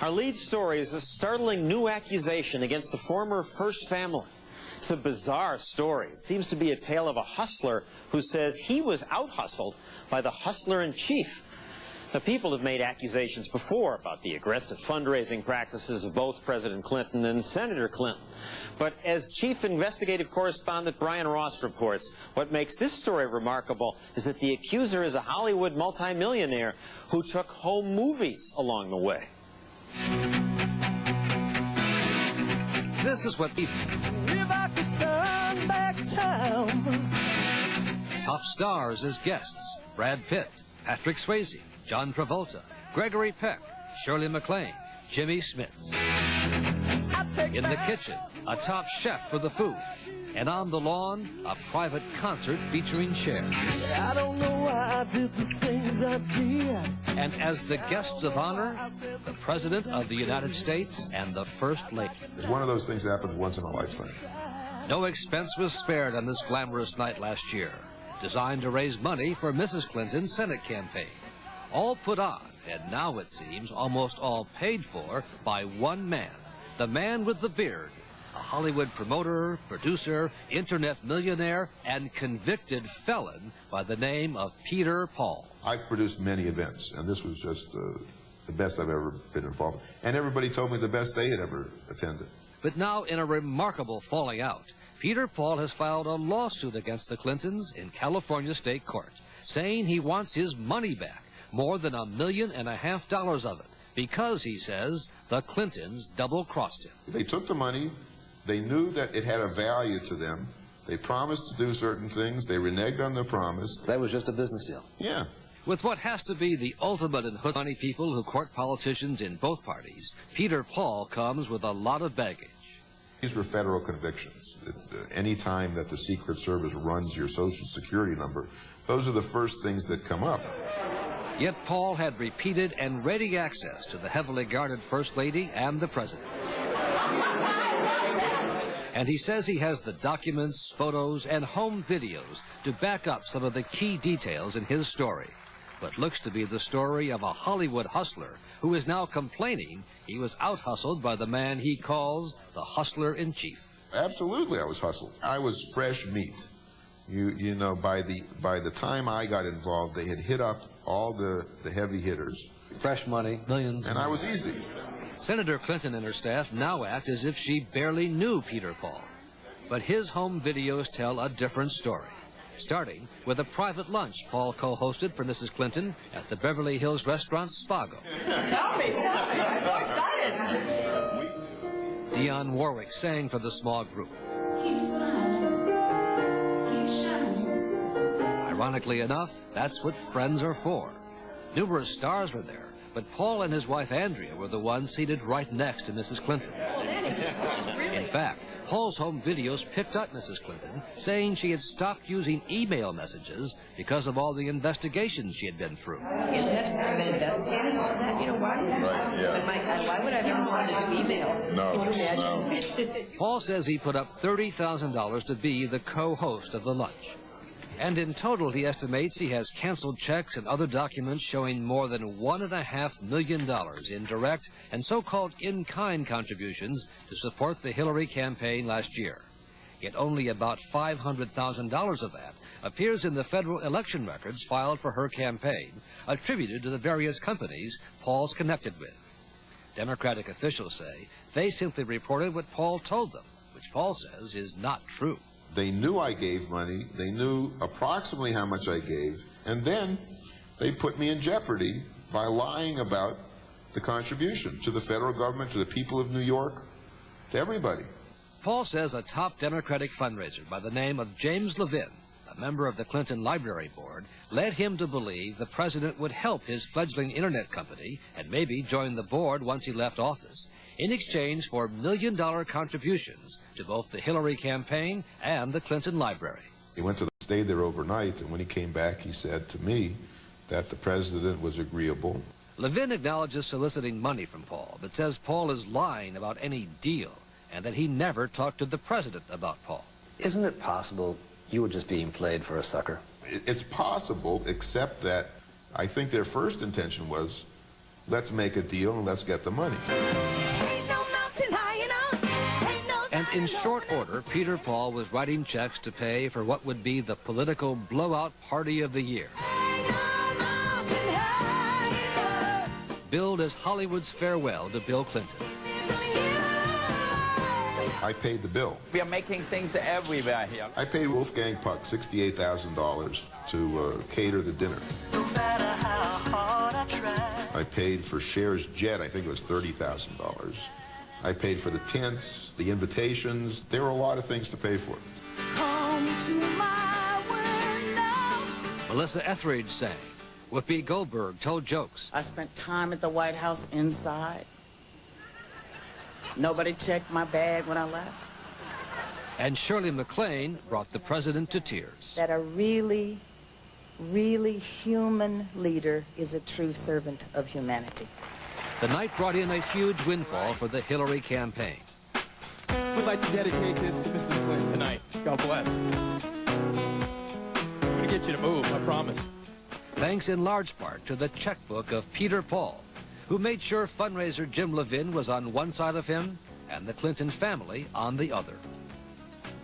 Our lead story is a startling new accusation against the former First family. It's a bizarre story. It seems to be a tale of a hustler who says he was out-hustled by the hustler-in-chief. Now, people have made accusations before about the aggressive fundraising practices of both President Clinton and Senator Clinton. But as Chief Investigative Correspondent Brian Ross reports, what makes this story remarkable is that the accuser is a Hollywood multimillionaire who took home movies along the way. This is what people... If I could turn back time. Top stars as guests: Brad Pitt, Patrick Swayze, John Travolta, Gregory Peck, Shirley MacLaine, Jimmy Smits. In the kitchen, a top chef for the food. And on the lawn, a private concert featuring Cher. I don't know why I did the things I did. And as the guests of honor, the President of the United States and the First Lady. It's one of those things that happens once in a lifetime. No expense was spared on this glamorous night last year, designed to raise money for Mrs. Clinton's Senate campaign. All put on, and now it seems almost all paid for by one man, the man with the beard, a Hollywood promoter, producer, internet millionaire, and convicted felon by the name of Peter Paul. I've produced many events, and this was just the best I've ever been involved in. And everybody told me the best they had ever attended. But now, in a remarkable falling out, Peter Paul has filed a lawsuit against the Clintons in California state court, saying he wants his money back, more than $1.5 million of it, because, he says, the Clintons double-crossed him. They took the money. They knew that it had a value to them. They promised to do certain things. They reneged on their promise. That was just a business deal. Yeah. With what has to be the ultimate in hood money people who court politicians in both parties, Peter Paul comes with a lot of baggage. These were federal convictions. It's any time that the Secret Service runs your Social Security number, those are the first things that come up. Yet Paul had repeated and ready access to the heavily guarded First Lady and the President. And he says he has the documents, photos, and home videos to back up some of the key details in his story. What looks to be the story of a Hollywood hustler who is now complaining he was out-hustled by the man he calls the hustler-in-chief. Absolutely, I was hustled. I was fresh meat. You know, by the time I got involved, they had hit up all the heavy hitters. Fresh money, millions. And I was easy. Senator Clinton and her staff now act as if she barely knew Peter Paul. But his home videos tell a different story, starting with a private lunch Paul co-hosted for Mrs. Clinton at the Beverly Hills restaurant Spago. Tell me, I'm so excited. Dionne Warwick sang for the small group. Keep smiling, keep shining. Ironically enough, that's what friends are for. Numerous stars were there, but Paul and his wife Andrea were the ones seated right next to Mrs. Clinton. In fact, Paul's home videos picked up Mrs. Clinton, saying she had stopped using email messages because of all the investigations she had been through. I've been investigating all that, you know why? Right, yeah. But my God, why would I ever want to do email? No, Can you imagine? Paul says he put up $30,000 to be the co-host of the lunch. And in total, he estimates he has canceled checks and other documents showing more than $1.5 million in direct and so-called in-kind contributions to support the Hillary campaign last year. Yet only about $500,000 of that appears in the federal election records filed for her campaign, attributed to the various companies Paul's connected with. Democratic officials say they simply reported what Paul told them, which Paul says is not true. They knew I gave money. They knew approximately how much I gave. And then they put me in jeopardy by lying about the contribution to the federal government, to the people of New York, to everybody. Paul says a top Democratic fundraiser by the name of James Levin, a member of the Clinton Library Board, led him to believe the president would help his fledgling internet company and maybe join the board once he left office, in exchange for million-dollar contributions to both the Hillary campaign and the Clinton Library. He stayed there overnight, and when he came back, he said to me that the president was agreeable. Levin acknowledges soliciting money from Paul, but says Paul is lying about any deal and that he never talked to the president about Paul. Isn't it possible you were just being played for a sucker? It's possible, except that I think their first intention was Let's make a deal and let's get the money. And in short order, Peter Paul was writing checks to pay for what would be the political blowout party of the year. Billed as Hollywood's farewell to Bill Clinton. I paid the bill. We are making things everywhere here. I paid Wolfgang Puck $68,000 to cater the dinner. No matter how hard I try. I paid for Cher's jet, I think it was $30,000. I paid for the tents, the invitations. There were a lot of things to pay for. Come to my window. Melissa Etheridge sang. Whoopi Goldberg told jokes. I spent time at the White House inside. Nobody checked my bag when I left. And Shirley MacLaine brought the president to tears. That a really human leader is a true servant of humanity. The night brought in a huge windfall for the Hillary campaign. We'd like to dedicate this to Mrs. Clinton tonight. God bless. I'm going to get you to move, I promise. Thanks in large part to the checkbook of Peter Paul, who made sure fundraiser Jim Levin was on one side of him and the Clinton family on the other.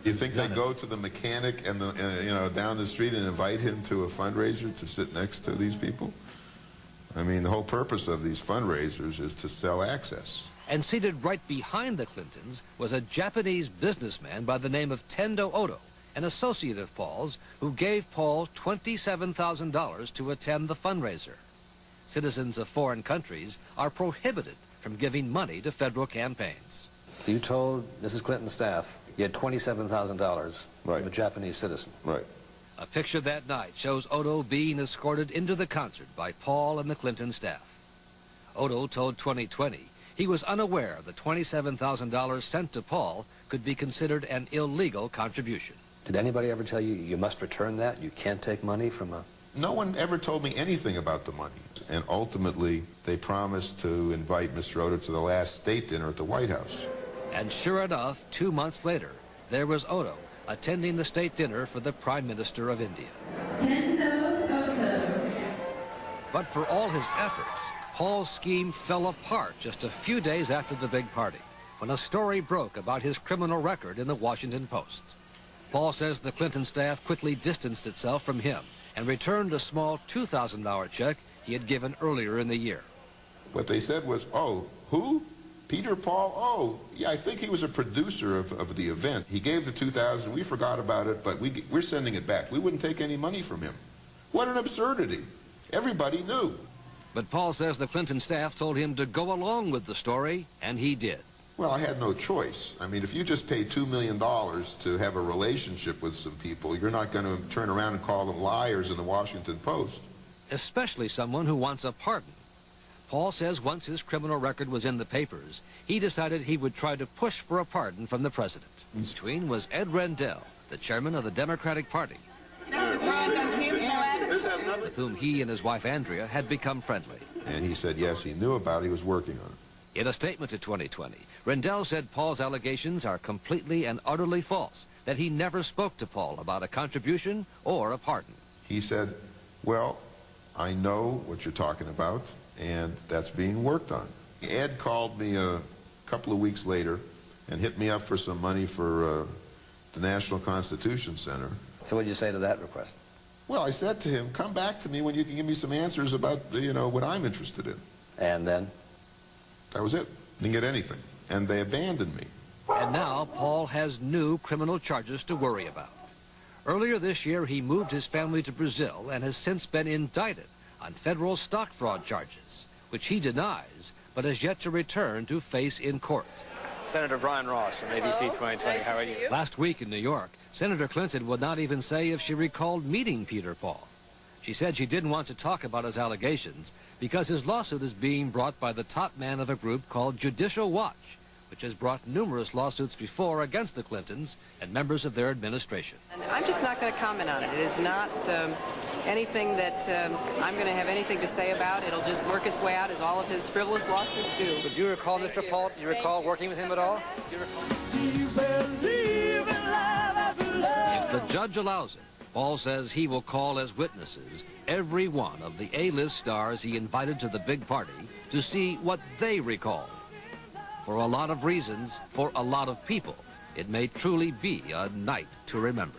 Do you think they go to the mechanic and down the street and invite him to a fundraiser to sit next to these people? I mean, the whole purpose of these fundraisers is to sell access. And seated right behind the Clintons was a Japanese businessman by the name of Tendo Odo, an associate of Paul's, who gave Paul $27,000 to attend the fundraiser. Citizens of foreign countries are prohibited from giving money to federal campaigns. You told Mrs. Clinton's staff you had $27,000 Right. from a Japanese citizen. Right. A picture that night shows Odo being escorted into the concert by Paul and the Clinton staff. Odo told 2020 he was unaware the $27,000 sent to Paul could be considered an illegal contribution. Did anybody ever tell you you must return that? You can't take money from a... No one ever told me anything about the money. And ultimately, they promised to invite Mr. Odo to the last state dinner at the White House. And sure enough, 2 months later, there was Odo attending the state dinner for the Prime Minister of India. But for all his efforts, Paul's scheme fell apart just a few days after the big party, when a story broke about his criminal record in the Washington Post. Paul says the Clinton staff quickly distanced itself from him and returned a small $2,000 check he had given earlier in the year. What they said was, oh, who? Peter Paul? Oh, yeah, I think he was a producer of the event. He gave the $2,000, we forgot about it, but we're sending it back. We wouldn't take any money from him. What an absurdity. Everybody knew. But Paul says the Clinton staff told him to go along with the story, and he did. Well, I had no choice. I mean, if you just paid $2 million to have a relationship with some people, you're not going to turn around and call them liars in the Washington Post. Especially someone who wants a pardon. Paul says once his criminal record was in the papers, he decided he would try to push for a pardon from the president. Between was Ed Rendell, the chairman of the Democratic Party, with whom he and his wife Andrea had become friendly. And he said, yes, he knew about it, he was working on it. In a statement to 2020, Rendell said Paul's allegations are completely and utterly false, that he never spoke to Paul about a contribution or a pardon. He said, well, I know what you're talking about, and that's being worked on. Ed called me a couple of weeks later and hit me up for some money for the National Constitution Center. So what did you say to that request? Well, I said to him, come back to me when you can give me some answers about, what I'm interested in. And then? That was it. Didn't get anything. And they abandoned me. And now Paul has new criminal charges to worry about. Earlier this year, he moved his family to Brazil and has since been indicted on federal stock fraud charges, which he denies, but has yet to return to face in court. Senator Brian Ross from ABC 2020. How are you? Last week in New York, Senator Clinton would not even say if she recalled meeting Peter Paul. She said she didn't want to talk about his allegations because his lawsuit is being brought by the top man of a group called Judicial Watch, which has brought numerous lawsuits before against the Clintons and members of their administration. And I'm just not going to comment on it. It is not anything that I'm going to have anything to say about. It'll just work its way out as all of his frivolous lawsuits do. Would you recall Mr. Paul? Do you recall working with him at all? If the judge allows it, Paul says he will call as witnesses every one of the A-list stars he invited to the big party to see what they recall. For a lot of reasons, for a lot of people, it may truly be a night to remember.